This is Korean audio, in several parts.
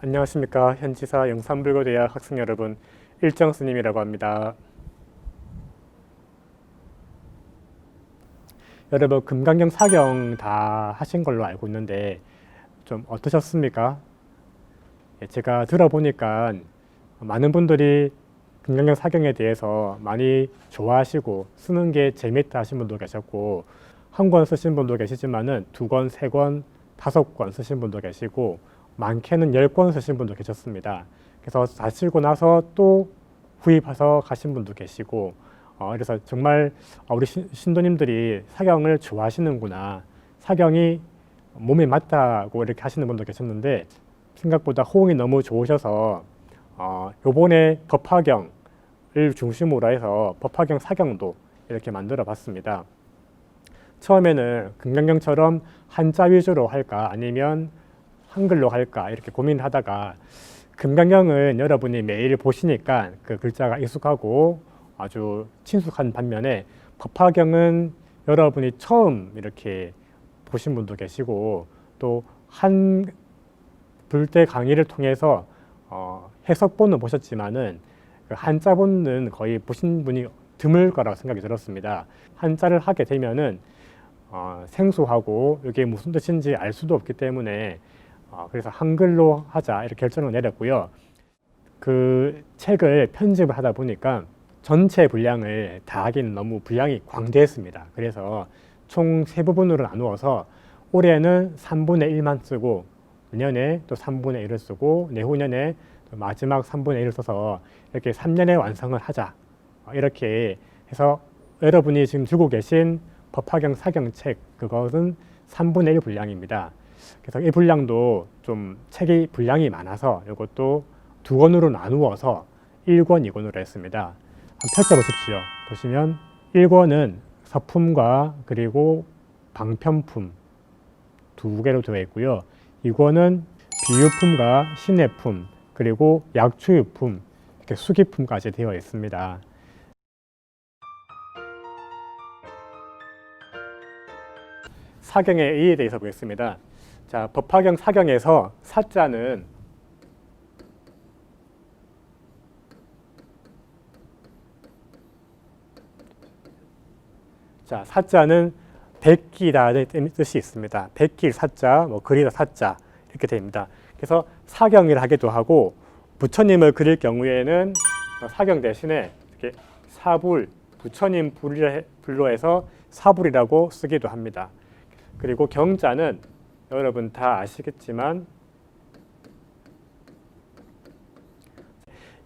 안녕하십니까. 현지사 영산불교대학 학생 여러분, 일정스님이라고 합니다. 여러분, 금강경 사경 다 하신 걸로 알고 있는데 좀 어떠셨습니까? 제가 들어보니까 많은 분들이 금강경 사경에 대해서 많이 좋아하시고 쓰는 게 재밌다 하신 분도 계셨고, 한 권 쓰신 분도 계시지만은 두 권, 세 권, 다섯 권 쓰신 분도 계시고, 많게는 10권 쓰신 분도 계셨습니다. 그래서 다 쓰고 나서 또 구입해서 가신 분도 계시고, 그래서 정말 우리 신도님들이 사경을 좋아하시는구나, 사경이 몸에 맞다고 이렇게 하시는 분도 계셨는데, 생각보다 호응이 너무 좋으셔서 요번에 법화경을 중심으로 해서 법화경 사경도 이렇게 만들어 봤습니다. 처음에는 금강경처럼 한자 위주로 할까 아니면 한글로 할까 이렇게 고민하다가, 금강경은 여러분이 매일 보시니까 그 글자가 익숙하고 아주 친숙한 반면에, 법화경은 여러분이 처음 이렇게 보신 분도 계시고, 또 한 불대 강의를 통해서 해석본은 보셨지만은 그 한자본은 거의 보신 분이 드물 거라고 생각이 들었습니다. 한자를 하게 되면은 생소하고 이게 무슨 뜻인지 알 수도 없기 때문에 그래서 한글로 하자 이렇게 결정을 내렸고요. 그 책을 편집을 하다 보니까 전체 분량을 다 하기는 너무 분량이 광대했습니다. 그래서 총 세 부분으로 나누어서 올해는 3분의 1만 쓰고, 내년에 또 3분의 1을 쓰고, 내후년에 마지막 3분의 1을 써서 이렇게 3년에 완성을 하자, 이렇게 해서 여러분이 지금 들고 계신 법화경 사경책, 그것은 3분의 1 분량입니다. 그래서 이 분량도 좀 책이 분량이 많아서 이것도 두 권으로 나누어서 1권, 2권으로 했습니다. 한번 펼쳐보십시오. 보시면 1권은 서품과 그리고 방편품 두 개로 되어 있고요. 2권은 비유품과 신해품 그리고 약추유품, 이렇게 수기품까지 되어 있습니다. 사경의 의의에 대해서 보겠습니다. 자, 법화경 사경에서 사자는 사자는 백기라는 뜻이 있습니다. 백길 사자, 그리다 사자 이렇게 됩니다. 그래서 사경이라 하기도 하고, 부처님을 그릴 경우에는 사경 대신에 이렇게 사불, 부처님 불로 해서 사불이라고 쓰기도 합니다. 그리고 경자는 여러분 다 아시겠지만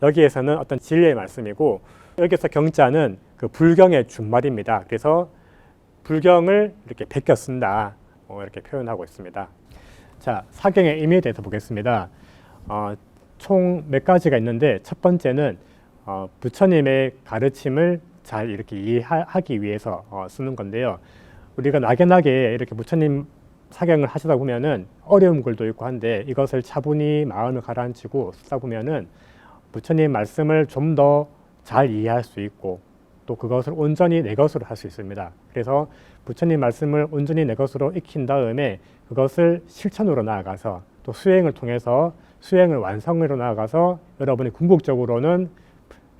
여기에서는 어떤 진리의 말씀이고, 여기서 경자는 그 불경의 준말입니다. 그래서 불경을 이렇게 베껴 쓴다, 이렇게 표현하고 있습니다. 자, 사경의 의미에 대해서 보겠습니다. 총 몇 가지가 있는데, 첫 번째는 부처님의 가르침을 잘 이렇게 이해하기 위해서 쓰는 건데요. 우리가 막연하게 이렇게 부처님 사경을 하시다 보면은 어려운 글도 있고 한데, 이것을 차분히 마음을 가라앉히고 쓰다 보면은 부처님 말씀을 좀 더 잘 이해할 수 있고, 또 그것을 온전히 내 것으로 할 수 있습니다. 그래서 부처님 말씀을 온전히 내 것으로 익힌 다음에 그것을 실천으로 나아가서, 또 수행을 통해서 수행을 완성으로 나아가서 여러분이 궁극적으로는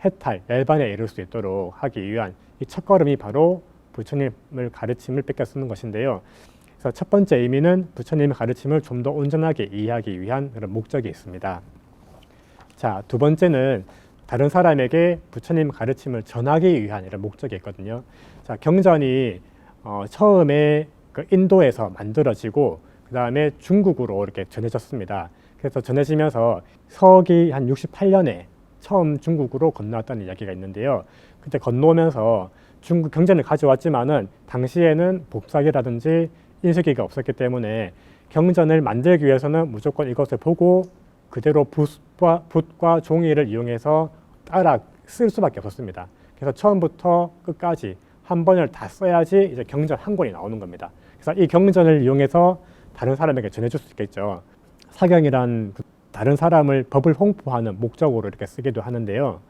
해탈, 열반에 이를 수 있도록 하기 위한 이 첫걸음이 바로 부처님을 가르침을 뺏겨 쓰는 것인데요. 그래서 첫 번째 의미는 부처님의 가르침을 좀 더 온전하게 이해하기 위한 그런 목적이 있습니다. 자, 두 번째는 다른 사람에게 부처님 가르침을 전하기 위한 이런 목적이 있거든요. 자, 경전이 처음에 그 인도에서 만들어지고 그 다음에 중국으로 이렇게 전해졌습니다. 그래서 전해지면서 서기 한 68년에 처음 중국으로 건너왔다는 이야기가 있는데요. 그때 건너오면서 중국 경전을 가져왔지만은 당시에는 복사기라든지 인쇄기가 없었기 때문에 경전을 만들기 위해서는 무조건 이것을 보고 그대로 붓과 종이를 이용해서 따라 쓸 수밖에 없었습니다. 그래서 처음부터 끝까지 한 번을 다 써야지 이제 경전 한 권이 나오는 겁니다. 그래서 이 경전을 이용해서 다른 사람에게 전해줄 수 있겠죠. 사경이란 다른 사람을 법을 홍보하는 목적으로 이렇게 쓰기도 하는데요.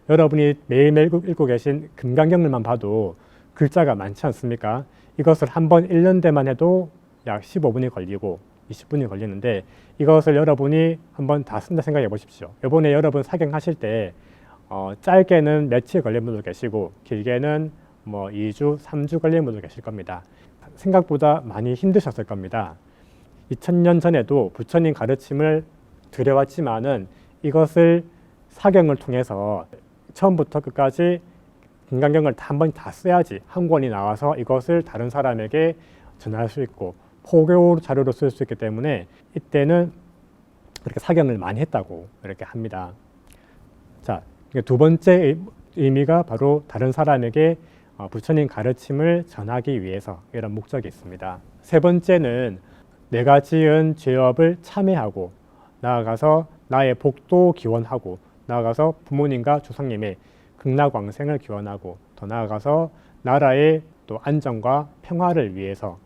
여러분이 매일매일 읽고 계신 금강경을만 봐도 글자가 많지 않습니까? 이것을 한 번 읽는 데만 해도 약 15분이 걸리고, 20분이 걸리는데 이것을 여러분이 한번 다 쓴다 생각해 보십시오. 이번에 여러분 사경하실 때 짧게는 며칠 걸린 분도 계시고 길게는 뭐 2주, 3주 걸린 분도 계실 겁니다. 생각보다 많이 힘드셨을 겁니다. 2000년 전에도 부처님 가르침을 들여왔지만은 이것을 사경을 통해서 처음부터 끝까지 금강경을 한 번 다 써야지 한 권이 나와서 이것을 다른 사람에게 전할 수 있고 포교 자료로 쓸 수 있기 때문에 이때는 그렇게 사경을 많이 했다고 이렇게 합니다. 자, 두 번째 의미가 바로 다른 사람에게 부처님 가르침을 전하기 위해서 이런 목적이 있습니다. 세 번째는 내가 지은 죄업을 참회하고 나아가서 나의 복도 기원하고 나아가서 부모님과 조상님의 극락왕생을 기원하고 더 나아가서 나라의 또 안정과 평화를 위해서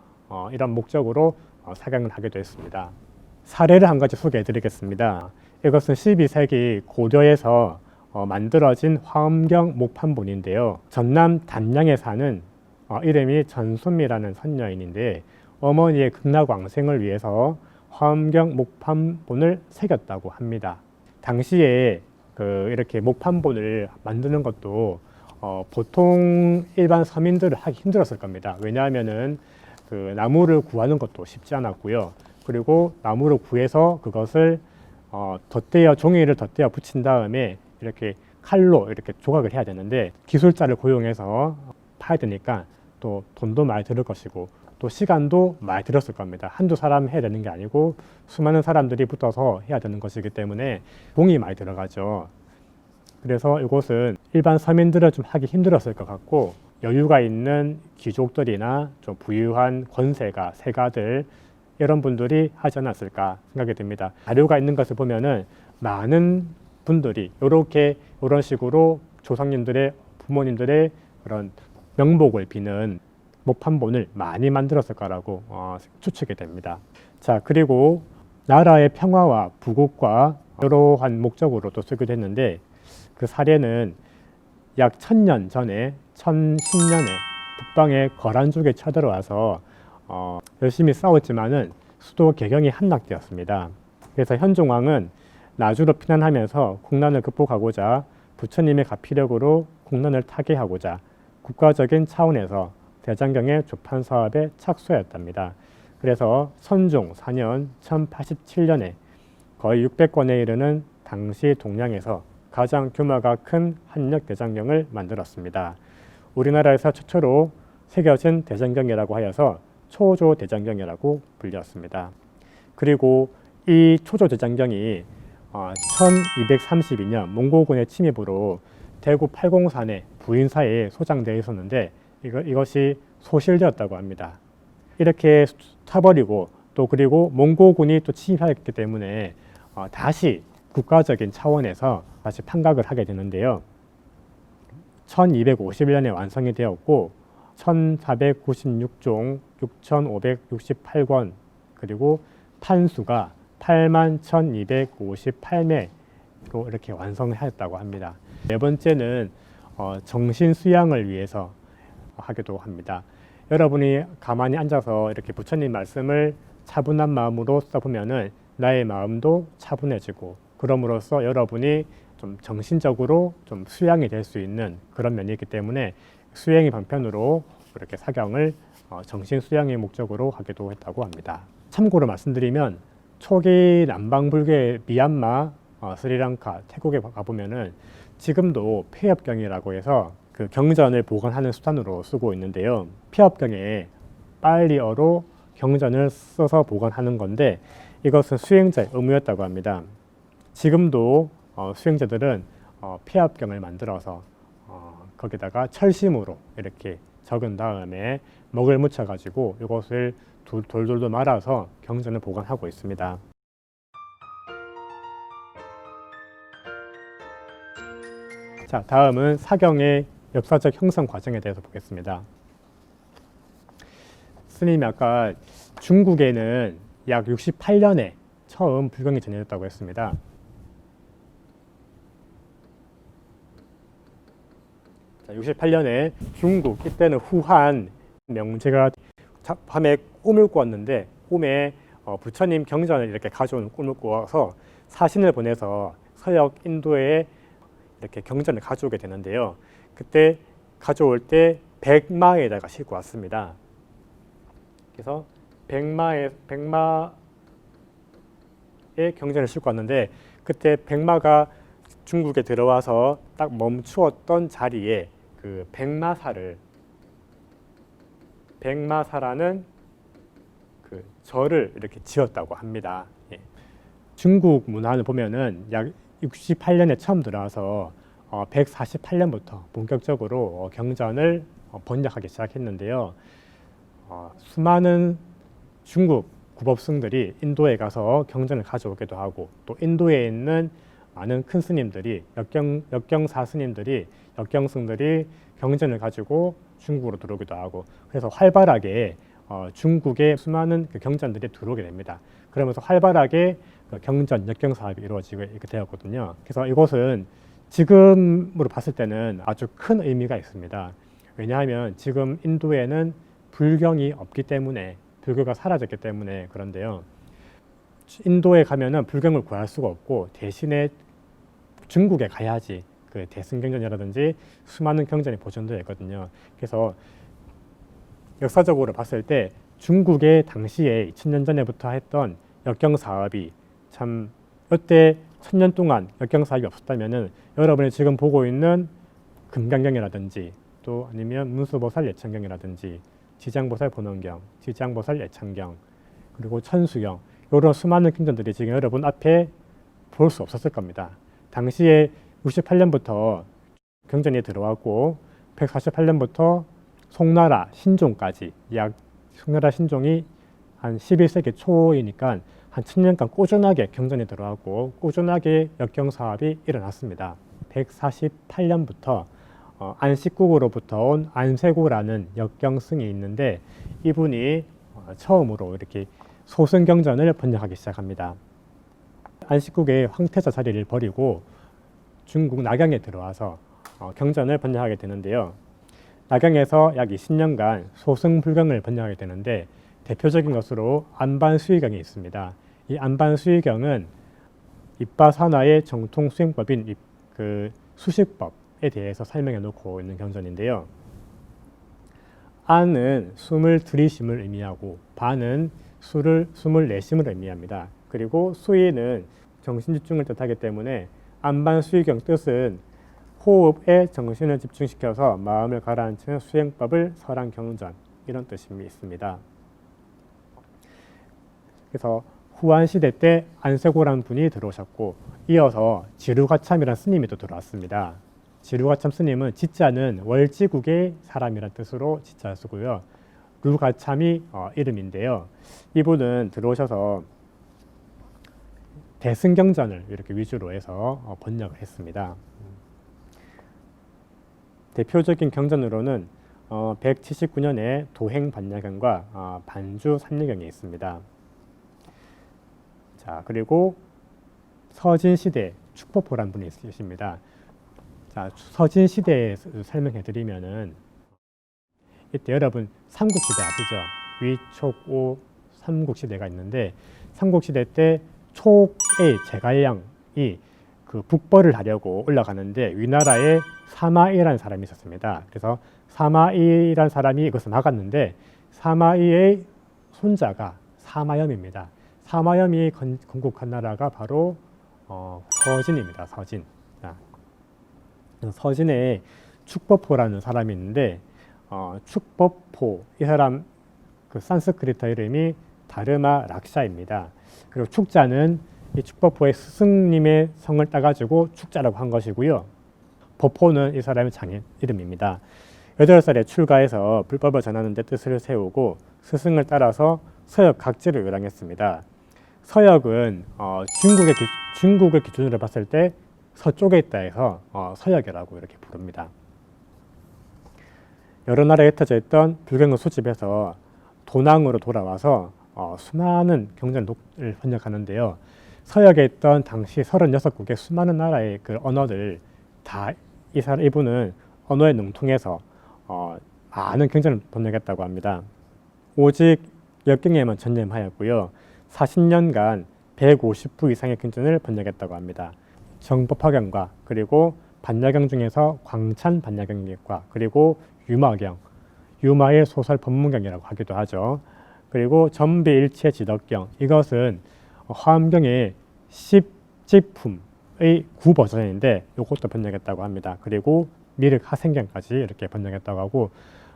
이런 목적으로 사경을 하게 됐습니다. 사례를 한 가지 소개해 드리겠습니다. 이것은 12세기 고려에서 만들어진 화엄경 목판본인데요. 전남 단양에 사는 이름이 전순미라는 선녀인인데 어머니의 극락왕생을 위해서 화엄경 목판본을 새겼다고 합니다. 당시에 이렇게 목판본을 만드는 것도 보통 일반 서민들을 하기 힘들었을 겁니다. 왜냐하면은 나무를 구하는 것도 쉽지 않았고요. 그리고 나무를 구해서 그것을 종이를 덧대어 붙인 다음에 이렇게 칼로 이렇게 조각을 해야 되는데 기술자를 고용해서 파야 되니까 또 돈도 많이 들을 것이고 또 시간도 많이 들었을 겁니다. 한두 사람 해야 되는 게 아니고 수많은 사람들이 붙어서 해야 되는 것이기 때문에 공이 많이 들어가죠. 그래서 이곳은 일반 서민들은 좀 하기 힘들었을 것 같고 여유가 있는 귀족들이나 좀 부유한 권세가, 세가들 이런 분들이 하지 않았을까 생각이 듭니다. 자료가 있는 것을 보면은 많은 분들이 이런 식으로 조상님들의 부모님들의 그런 명복을 비는 목판본을 많이 만들었을 거라고 추측이 됩니다. 자, 그리고 나라의 평화와 부국과 이러한 목적으로 또 쓰기도 했는데 그 사례는 약 1000년 전에 1010년에 북방의 거란족이 쳐들어와서 열심히 싸웠지만은 수도 개경이 함락되었습니다. 그래서 현종왕은 나주로 피난하면서 국난을 극복하고자 부처님의 가피력으로 국난을 타개하고자 국가적인 차원에서 대장경의 조판 사업에 착수하였답니다. 그래서 선종 4년 1087년에 거의 600권에 이르는 당시 동량에서 가장 규모가 큰 한력 대장경을 만들었습니다. 우리나라에서 최초로 새겨진 대장경이라고 하여서 초조 대장경이라고 불렸습니다. 그리고 이 초조 대장경이 1232년 몽고군의 침입으로 대구 팔공산의 부인사에 소장되어 있었는데 이것이 소실되었다고 합니다. 이렇게 타버리고 또 그리고 몽고군이 또 침입했기 때문에 다시 국가적인 차원에서 다시 판각을 하게 되는데요. 1251년에 완성이 되었고 1496종 6568권 그리고 판수가 81,258매로 이렇게 완성하였다고 합니다. 네 번째는 정신 수양을 위해서 하기도 합니다. 여러분이 가만히 앉아서 이렇게 부처님 말씀을 차분한 마음으로 써보면은 나의 마음도 차분해지고 그럼으로써 여러분이 좀 정신적으로 좀 수양이 될 수 있는 그런 면이 있기 때문에 수행의 방편으로 이렇게 사경을 정신 수양의 목적으로 하기도 했다고 합니다. 참고로 말씀드리면 초기 남방불교의 미얀마, 스리랑카, 태국에 가보면은 지금도 폐업경이라고 해서 그 경전을 보관하는 수단으로 쓰고 있는데요. 폐업경에 빨리어로 경전을 써서 보관하는 건데 이것은 수행자의 의무였다고 합니다. 지금도 수행자들은 폐업경을 만들어서 거기다가 철심으로 이렇게 적은 다음에 먹을 묻혀 가지고 이것을 돌돌돌 말아서 경전을 보관하고 있습니다. 자, 다음은 사경의 역사적 형성 과정에 대해서 보겠습니다. 스님이 아까 중국에는 약 68년에 처음 불경이 전해졌다고 했습니다. 자, 68년에 중국, 이때는 후한 명제가 밤에 꿈을 꾸었는데 꿈에 부처님 경전을 이렇게 가져오는 꿈을 꾸어서 사신을 보내서 서역 인도에 이렇게 경전을 가져오게 되는데요. 그때 가져올 때 백마에다가 싣고 왔습니다. 그래서 백마에 경전을 싣고 왔는데 그때 백마가 중국에 들어와서 딱 멈추었던 자리에 그 백마사라는 그 절을 이렇게 지었다고 합니다. 예. 중국 문화를 보면은 약 68년에 처음 들어와서 148년부터 본격적으로 경전을 번역하기 시작했는데요. 수많은 중국 구법승들이 인도에 가서 경전을 가져오기도 하고 또 인도에 있는 많은 큰 스님들이 역경사 스님들이 역경승들이 경전을 가지고 중국으로 들어오기도 하고 그래서 활발하게 중국의 수많은 그 경전들이 들어오게 됩니다. 그러면서 활발하게 그 경전 역경 사업이 이루어지게 되었거든요. 그래서 이곳은 지금으로 봤을 때는 아주 큰 의미가 있습니다. 왜냐하면 지금 인도에는 불경이 없기 때문에 불교가 사라졌기 때문에 그런데요. 인도에 가면은 불경을 구할 수가 없고 대신에 중국에 가야지 그 대승경전이라든지 수많은 경전이 보존되어 있거든요. 그래서 역사적으로 봤을 때 중국의 당시에 2000년 전에부터 했던 역경 사업이 참 이때 1000년 동안 역경 사업이 없었다면은 여러분이 지금 보고 있는 금강경이라든지 또 아니면 문수보살 예천경이라든지 지장보살 본원경, 지장보살 예창경 그리고 천수경 이런 수많은 경전들이 지금 여러분 앞에 볼 수 없었을 겁니다. 당시에 68년부터 경전이 들어왔고 148년부터 송나라 신종까지 약 송나라 신종이 한 11세기 초이니까 한 1000년간 꾸준하게 경전이 들어왔고 꾸준하게 역경 사업이 일어났습니다. 148년부터 안식국으로부터 온 안세고라는 역경승이 있는데 이분이 처음으로 이렇게 소승경전을 번역하기 시작합니다. 안식국의 황태자 자리를 버리고 중국 낙양에 들어와서 경전을 번역하게 되는데요. 낙양에서 약 20년간 소승불경을 번역하게 되는데 대표적인 것으로 안반수의경이 있습니다. 이 안반수의경은 입바산화의 정통 수행법인 그 수식법에 대해서 설명해 놓고 있는 경전인데요. 안은 숨을 들이쉼을 의미하고 반은 숨을 내쉼을 의미합니다. 그리고 수의는 정신집중을 뜻하기 때문에 안반수의경 뜻은 호흡에 정신을 집중시켜서 마음을 가라앉히는 수행법을 설한 경전 이런 뜻이 있습니다. 그래서 후한 시대 때 안세고라는 분이 들어오셨고 이어서 지루가참이라는 스님이 또 들어왔습니다. 지루가참 스님은 지자는 월지국의 사람이라는 뜻으로 지자를 쓰고요. 루가참이 이름인데요. 이분은 들어오셔서 대승경전을 이렇게 위주로 해서 번역을 했습니다. 대표적인 경전으로는 179년에 도행반야경과 반주 삼례경이 있습니다. 자, 그리고 서진시대 축법호라는 분이 있으십니다. 자, 서진시대에 설명해 드리면은 이때 여러분 삼국시대 아시죠? 위촉오 삼국시대가 있는데 삼국시대 때 촉의 제갈량이 그 북벌을 하려고 올라가는데 위나라에 사마이라는 사람이 있었습니다. 그래서 사마이라는 사람이 이것을 막았는데 사마이의 손자가 사마염입니다. 사마염이 건국한 나라가 바로 서진입니다. 서진. 서진에 축법호라는 사람이 있는데 축법호 이 사람 그 산스크리트 이름이 다르마 락샤입니다. 그리고 축자는 이 축법호의 스승님의 성을 따가지고 축자라고 한 것이고요. 법호는 이 사람의 장인 이름입니다. 8살에 출가해서 불법을 전하는 데 뜻을 세우고 스승을 따라서 서역 각지를 요랑했습니다. 서역은 중국을 기준으로 봤을 때 서쪽에 있다 해서 서역이라고 이렇게 부릅니다. 여러 나라에 흩어져 있던 불경을 수집해서 도낭으로 돌아와서 수많은 경전을 번역하는데요. 서역에 있던 당시 36국의 수많은 나라의 그 언어들 다 이분은 언어에 능통해서 많은 경전을 번역했다고 합니다. 오직 역경에만 전념하였고요. 40년간 150부 이상의 경전을 번역했다고 합니다. 정법화경과 그리고 반야경 중에서 광찬 반야경과 그리고 유마경, 유마의 소설 법문경이라고 하기도 하죠. 그리고 전비일체 지덕경, 이것은 화엄경의 10지품의 9버전인데 이것도 번역했다고 합니다. 그리고 미륵 하생경까지 이렇게 번역했다고 하고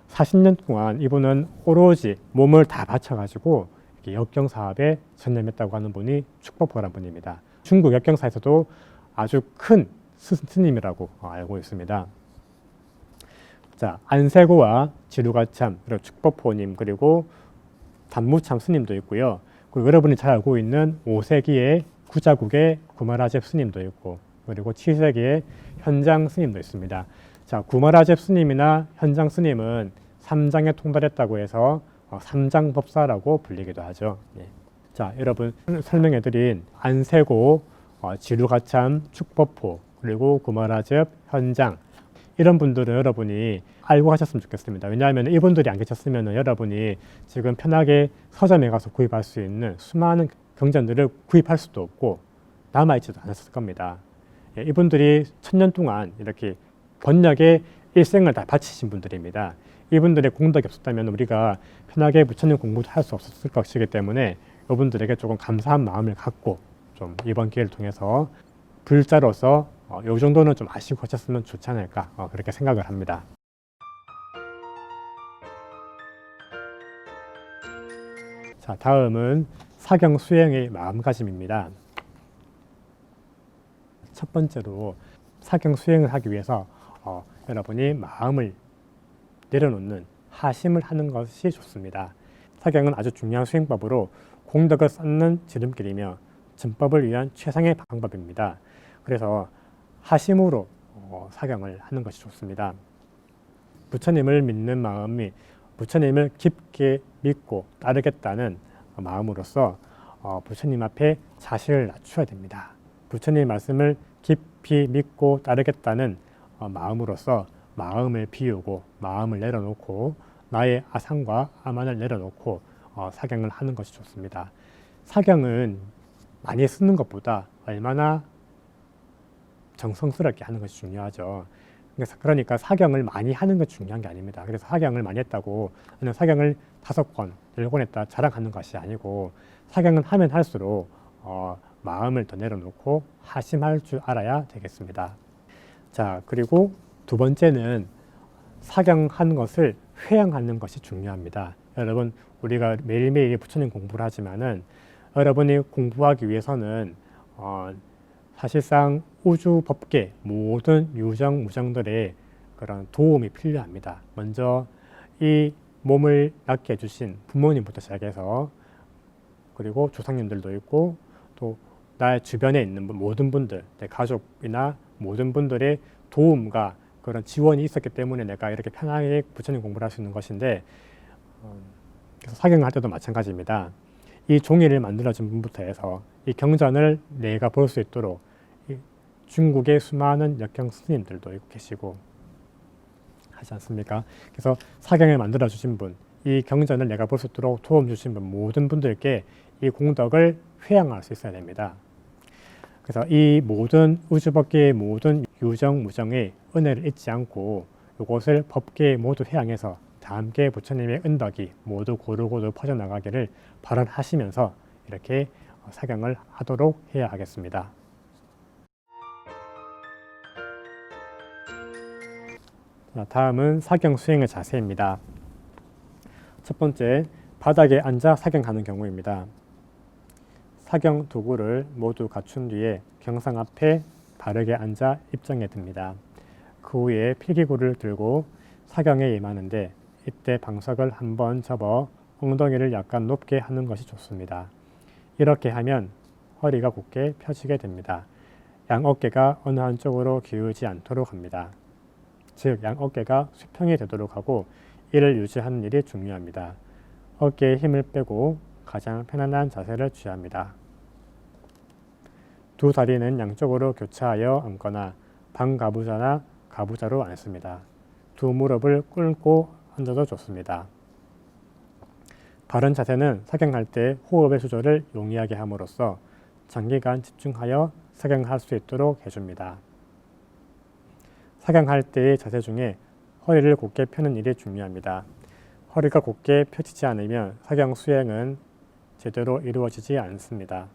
40년 동안 이분은 오로지 몸을 다 바쳐가지고 역경 사업에 전념했다고 하는 분이 축법호라는 분입니다. 중국 역경사에서도 아주 큰 스님이라고 알고 있습니다. 자, 안세고와 지루가참, 그리고 축법호님, 그리고 단무참 스님도 있고요. 그리고 여러분이 잘 알고 있는 5세기의 구자국의 구마라잽 스님도 있고, 그리고 7세기의 현장 스님도 있습니다. 자, 구마라잽 스님이나 현장 스님은 삼장에 통달했다고 해서 삼장법사라고 불리기도 하죠. 네. 자, 여러분 설명해드린 안세고, 지루가참, 축법호, 그리고 구마라잽, 현장, 이런 분들은 여러분이 알고 가셨으면 좋겠습니다. 왜냐하면 이분들이 안 계셨으면 여러분이 지금 편하게 서점에 가서 구입할 수 있는 수많은 경전들을 구입할 수도 없고 남아있지도 않았을 겁니다. 예, 이분들이 1000년 동안 이렇게 번역에 일생을 다 바치신 분들입니다. 이분들의 공덕이 없었다면 우리가 편하게 부처님 공부도 할 수 없었을 것이기 때문에 이분들에게 조금 감사한 마음을 갖고 좀 이번 기회를 통해서 불자로서 이 정도는 좀 아시고 가셨으면 좋지 않을까 그렇게 생각을 합니다. 자, 다음은 사경 수행의 마음가짐입니다. 첫 번째로 사경 수행을 하기 위해서 여러분이 마음을 내려놓는 하심을 하는 것이 좋습니다. 사경은 아주 중요한 수행법으로 공덕을 쌓는 지름길이며 전법을 위한 최상의 방법입니다. 그래서 하심으로 사경을 하는 것이 좋습니다. 부처님을 믿는 마음이 부처님을 깊게 믿고 따르겠다는 마음으로서 부처님 앞에 자신을 낮춰야 됩니다. 부처님 말씀을 깊이 믿고 따르겠다는 마음으로서 마음을 비우고 마음을 내려놓고 나의 아상과 아만을 내려놓고 사경을 하는 것이 좋습니다. 사경은 많이 쓰는 것보다 얼마나 정성스럽게 하는 것이 중요하죠. 그러니까 사경을 많이 하는 것이 중요한 게 아닙니다. 그래서 사경을 많이 했다고 사경을 5권, 10권 했다 자랑하는 것이 아니고 사경은 하면 할수록 마음을 더 내려놓고 하심할 줄 알아야 되겠습니다. 자, 그리고 두 번째는 사경하는 것을 회양하는 것이 중요합니다. 여러분, 우리가 매일매일 부처님 공부를 하지만은 여러분이 공부하기 위해서는 사실상 우주 법계 모든 유정 무정들의 그런 도움이 필요합니다. 먼저 이 몸을 낳게 해주신 부모님부터 시작해서 그리고 조상님들도 있고 또 나의 주변에 있는 모든 분들, 내 가족이나 모든 분들의 도움과 그런 지원이 있었기 때문에 내가 이렇게 편하게 부처님 공부를 할 수 있는 것인데 그래서 사경을 할 때도 마찬가지입니다. 이 종이를 만들어준 분부터 해서 이 경전을 내가 볼 수 있도록 중국의 수많은 역경 스님들도 계시고 하지 않습니까? 그래서 사경을 만들어 주신 분, 이 경전을 내가 볼 수 있도록 도움 주신 분 모든 분들께 이 공덕을 회양할 수 있어야 됩니다. 그래서 이 모든 우주법계의 모든 유정 무정의 은혜를 잊지 않고 이것을 법계에 모두 회양해서 다 함께 부처님의 은덕이 모두 고루고루 퍼져나가기를 발언하시면서 이렇게 사경을 하도록 해야 하겠습니다. 다음은 사경 수행의 자세입니다. 첫 번째, 바닥에 앉아 사경하는 경우입니다. 사경 도구를 모두 갖춘 뒤에 경상 앞에 바르게 앉아 입정에 듭니다. 그 후에 필기구를 들고 사경에 임하는데 이때 방석을 한번 접어 엉덩이를 약간 높게 하는 것이 좋습니다. 이렇게 하면 허리가 곧게 펴지게 됩니다. 양 어깨가 어느 한쪽으로 기울지 않도록 합니다. 즉, 양 어깨가 수평이 되도록 하고 이를 유지하는 일이 중요합니다. 어깨에 힘을 빼고 가장 편안한 자세를 취합니다. 두 다리는 양쪽으로 교차하여 앉거나 반가부좌나 가부좌로 앉습니다. 두 무릎을 꿇고 앉아도 좋습니다. 바른 자세는 사경할 때 호흡의 조절을 용이하게 함으로써 장기간 집중하여 사경할 수 있도록 해줍니다. 사경할 때의 자세 중에 허리를 곧게 펴는 일이 중요합니다. 허리가 곧게 펴지지 않으면 사경 수행은 제대로 이루어지지 않습니다.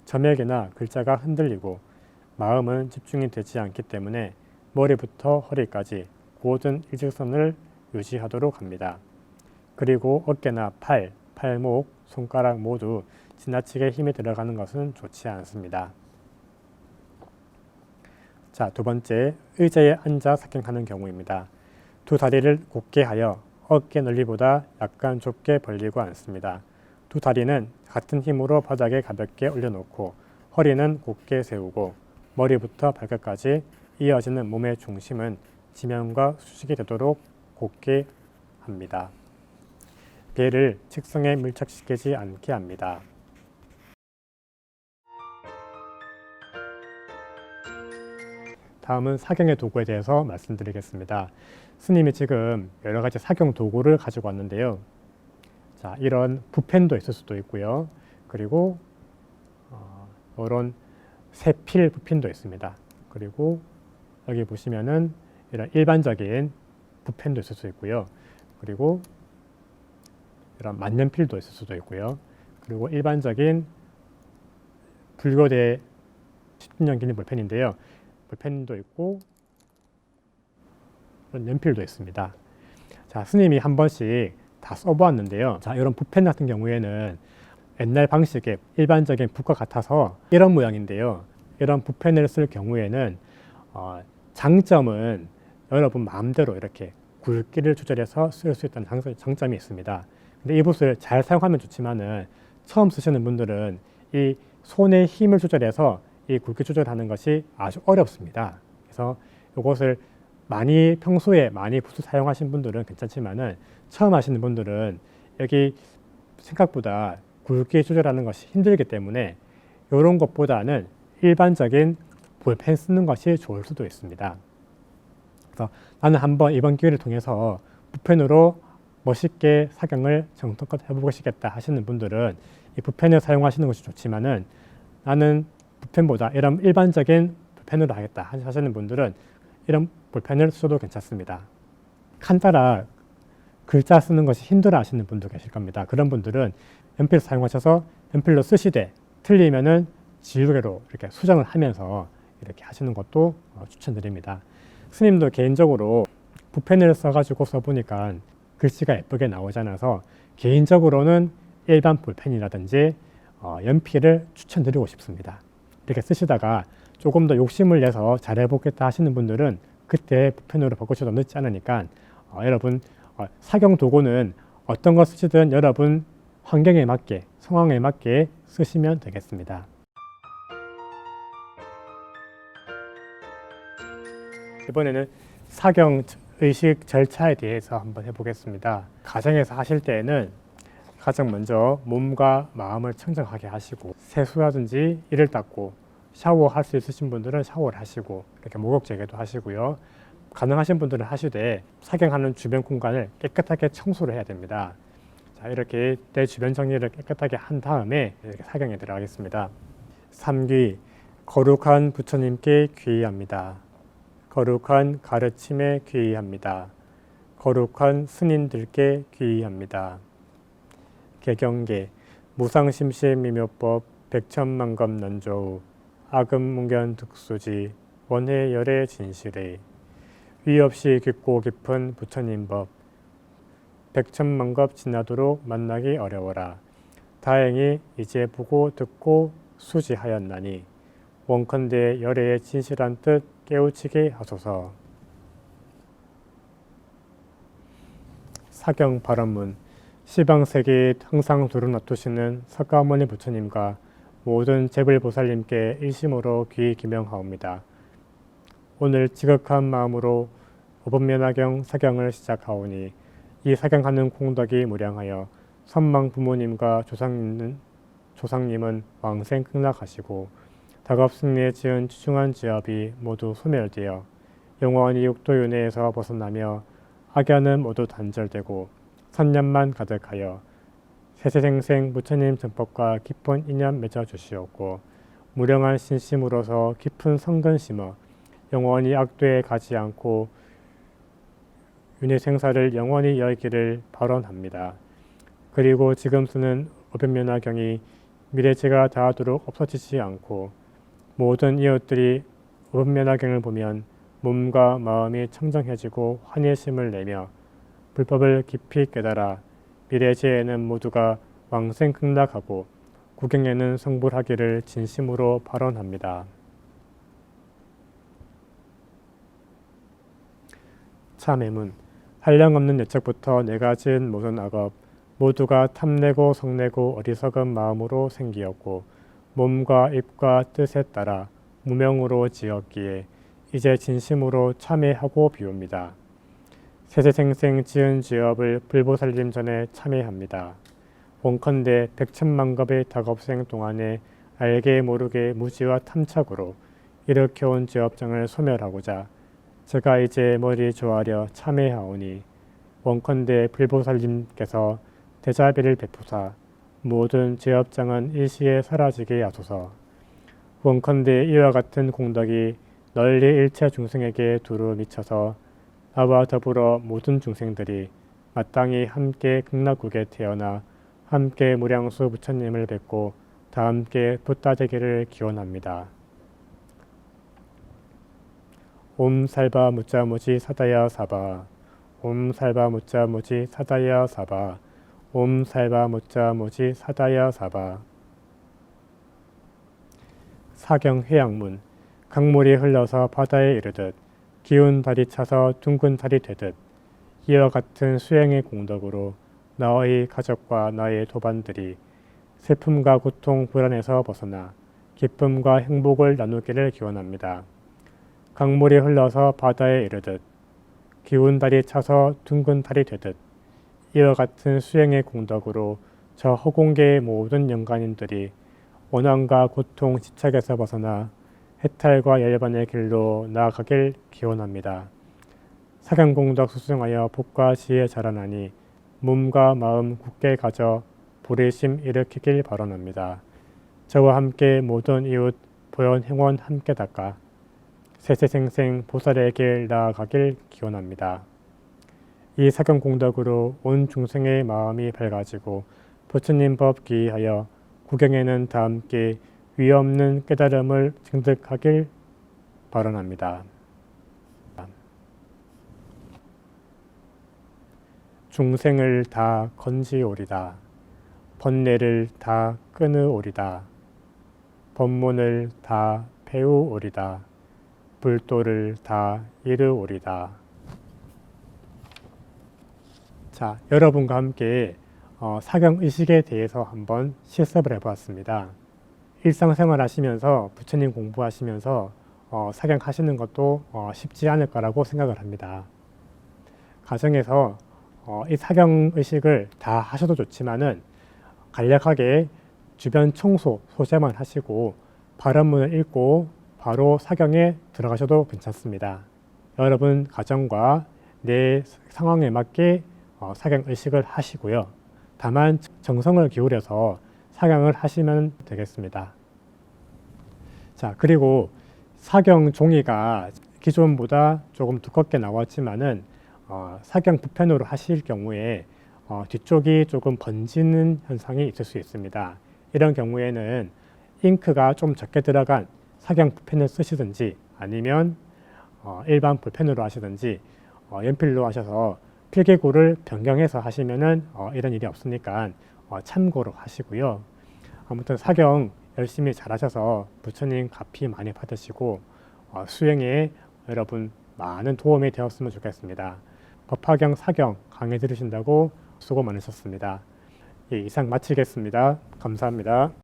점액이나 글자가 흔들리고 마음은 집중이 되지 않기 때문에 머리부터 허리까지 고든 일직선을 유지하도록 합니다. 그리고 어깨나 팔, 팔목, 손가락 모두 지나치게 힘이 들어가는 것은 좋지 않습니다. 자, 두 번째, 의자에 앉아 사경하는 경우입니다. 두 다리를 곧게 하여 어깨 넓이보다 약간 좁게 벌리고 앉습니다. 두 다리는 같은 힘으로 바닥에 가볍게 올려놓고 허리는 곧게 세우고 머리부터 발끝까지 이어지는 몸의 중심은 지면과 수직이 되도록 곧게 합니다. 배를 직성에 밀착시키지 않게 합니다. 다음은 사경의 도구에 대해서 말씀드리겠습니다. 스님이 지금 여러 가지 사경 도구를 가지고 왔는데요. 자, 이런 붓펜도 있을 수도 있고요. 그리고 이런 세필 붓펜도 있습니다. 그리고 여기 보시면은 이런 일반적인 붓펜도 있을 수 있고요. 그리고 이런 만년필도 있을 수도 있고요. 그리고 일반적인 불교대 10주년 기념 볼펜인데요. 볼펜도 있고 이런 연필도 있습니다. 자, 스님이 한 번씩 다 써보았는데요. 자, 이런 붓펜 같은 경우에는 옛날 방식의 일반적인 붓과 같아서 이런 모양인데요. 이런 붓펜을 쓸 경우에는 장점은 여러분 마음대로 이렇게 굵기를 조절해서 쓸 수 있다는 장점이 있습니다. 근데 이 붓을 잘 사용하면 좋지만은 처음 쓰시는 분들은 이 손의 힘을 조절해서 이 굵기 조절하는 것이 아주 어렵습니다. 그래서 이것을 평소에 많이 붓을 사용하신 분들은 괜찮지만은 처음 하시는 분들은 여기 생각보다 굵기 조절하는 것이 힘들기 때문에 이런 것보다는 일반적인 볼펜 쓰는 것이 좋을 수도 있습니다. 그래서 나는 한번 이번 기회를 통해서 붓펜으로 멋있게 사경을 정성껏 해보고 싶겠다 하시는 분들은 이 붓펜을 사용하시는 것이 좋지만은 나는 붓펜보다 이런 일반적인 볼펜으로 하겠다 하시는 분들은 이런 볼펜을 써도 괜찮습니다. 칸 따라 글자 쓰는 것이 힘들어 하시는 분도 계실 겁니다. 그런 분들은 연필 사용하셔서 연필로 쓰시되 틀리면은 지우개로 이렇게 수정을 하면서 이렇게 하시는 것도 추천드립니다. 스님도 개인적으로 붓펜을 써가지고 써보니까 글씨가 예쁘게 나오지 않아서 개인적으로는 일반 볼펜이라든지 연필을 추천드리고 싶습니다. 이렇게 쓰시다가 조금 더 욕심을 내서 잘해보겠다 하시는 분들은 그때 붓펜으로 바꾸셔도 늦지 않으니까 여러분 사경 도구는 어떤 거 쓰시든 여러분 환경에 맞게 상황에 맞게 쓰시면 되겠습니다. 이번에는 사경 의식 절차에 대해서 한번 해보겠습니다. 가정에서 하실 때에는 가장 먼저 몸과 마음을 청정하게 하시고 세수라든지 이를 닦고 샤워할 수 있으신 분들은 샤워를 하시고 이렇게 목욕 재개도 하시고요. 가능하신 분들은 하시되 사경하는 주변 공간을 깨끗하게 청소를 해야 됩니다. 자, 이렇게 내 주변 정리를 깨끗하게 한 다음에 이렇게 사경에 들어가겠습니다. 3귀 거룩한 부처님께 귀의합니다. 거룩한 가르침에 귀의합니다. 거룩한 스님들께 귀의합니다. 개경계 무상심시미묘법 백천만검 난조우 아금문견 득수지 원해열의 진실의 위 없이 깊고 깊은 부처님 법 백천만겁 지나도록 만나기 어려워라. 다행히 이제 보고 듣고 수지하였나니 원컨대 열애의 진실한 뜻 깨우치게 하소서. 사경 발언문 시방세계 항상 두루 놔두시는 석가모니 부처님과 모든 제불보살님께 일심으로 귀 기명하옵니다. 오늘 지극한 마음으로 오법면화경 사경을 시작하오니 이 사경하는功德이 무량하여 선망 부모님과 조상님은 왕생 극락하시고 다급승리에 지은 추중한 지업이 모두 소멸되어 영원히 육도윤회에서 벗어나며 악연은 모두 단절되고 선년만 가득하여 세세생생 부처님 전법과 깊은 인연 맺어 주시옵고 무량한 신심으로서 깊은 성근 심어 영원히 악도에 가지 않고 윤회생사를 영원히 열기를 발언합니다. 그리고 지금 쓰는 어변면화경이 미래제가 다하도록 없어지지 않고 모든 이웃들이 어변면화경을 보면 몸과 마음이 청정해지고 환희심을 내며 불법을 깊이 깨달아 미래제에는 모두가 왕생극락하고 구경에는 성불하기를 진심으로 발언합니다. 참회문 한량없는 예측부터 내가 지은 모든 악업 모두가 탐내고 성내고 어리석은 마음으로 생기었고 몸과 입과 뜻에 따라 무명으로 지었기에 이제 진심으로 참회하고 비웁니다. 세세생생 지은 죄업을 불보살림 전에 참회합니다. 원컨대 백천만급의 닭업생 동안에 알게 모르게 무지와 탐착으로 일으켜온 죄업장을 소멸하고자 제가 이제 머리 조아려 참회하오니 원컨대 불보살님께서 대자비를 베푸사 모든 죄업장은 일시에 사라지게 하소서. 원컨대 이와 같은 공덕이 널리 일체 중생에게 두루 미쳐서 나와 더불어 모든 중생들이 마땅히 함께 극락국에 태어나 함께 무량수 부처님을 뵙고 다 함께 붓다되기를 기원합니다. 옴 살바 무자무지 사다야 사바 옴 살바 무자무지 사다야 사바 옴 살바 무자무지 사다야 사바. 사경 해양문 강물이 흘러서 바다에 이르듯 기운 달이 차서 둥근 달이 되듯 이와 같은 수행의 공덕으로 나의 가족과 나의 도반들이 슬픔과 고통 불안에서 벗어나 기쁨과 행복을 나누기를 기원합니다. 강물이 흘러서 바다에 이르듯 기운 달이 차서 둥근 달이 되듯 이와 같은 수행의 공덕으로 저 허공계의 모든 영간인들이 원한과 고통 집착에서 벗어나 해탈과 열반의 길로 나아가길 기원합니다. 사경공덕 수승하여 복과 지혜 자라나니 몸과 마음 굳게 가져 불의심 일으키길 발언합니다. 저와 함께 모든 이웃 보현 행원 함께 닦아 세세생생 보살의 길 나아가길 기원합니다. 이 사경공덕으로 온 중생의 마음이 밝아지고 부처님 법 기이하여 구경에는 다 함께 위없는 깨달음을 증득하길 발언합니다. 중생을 다 건지오리다. 번뇌를 다 끊으오리다. 법문을 다 배우오리다. 불도를 다 이루오리다. 자, 여러분과 함께 사경의식에 대해서 한번 실습을 해보았습니다. 일상생활 하시면서 부처님 공부하시면서 사경하시는 것도 쉽지 않을 거라고 생각을 합니다. 가정에서 이 사경의식을 다 하셔도 좋지만은 간략하게 주변 청소, 소재만 하시고 발언문을 읽고 바로 사경에 들어가셔도 괜찮습니다. 여러분 가정과 내 상황에 맞게 사경의식을 하시고요. 다만 정성을 기울여서 사경을 하시면 되겠습니다. 자, 그리고 사경 종이가 기존보다 조금 두껍게 나왔지만은 사경 부편으로 하실 경우에 뒤쪽이 조금 번지는 현상이 있을 수 있습니다. 이런 경우에는 잉크가 좀 적게 들어간 사경 부편을 쓰시든지 아니면 일반 볼펜으로 하시든지 연필로 하셔서 필기구를 변경해서 하시면은 이런 일이 없으니까 참고로 하시고요. 아무튼 사경 열심히 잘 하셔서 부처님 가피 많이 받으시고 수행에 여러분 많은 도움이 되었으면 좋겠습니다. 법화경 사경 강의 들으신다고 수고 많으셨습니다. 예, 이상 마치겠습니다. 감사합니다.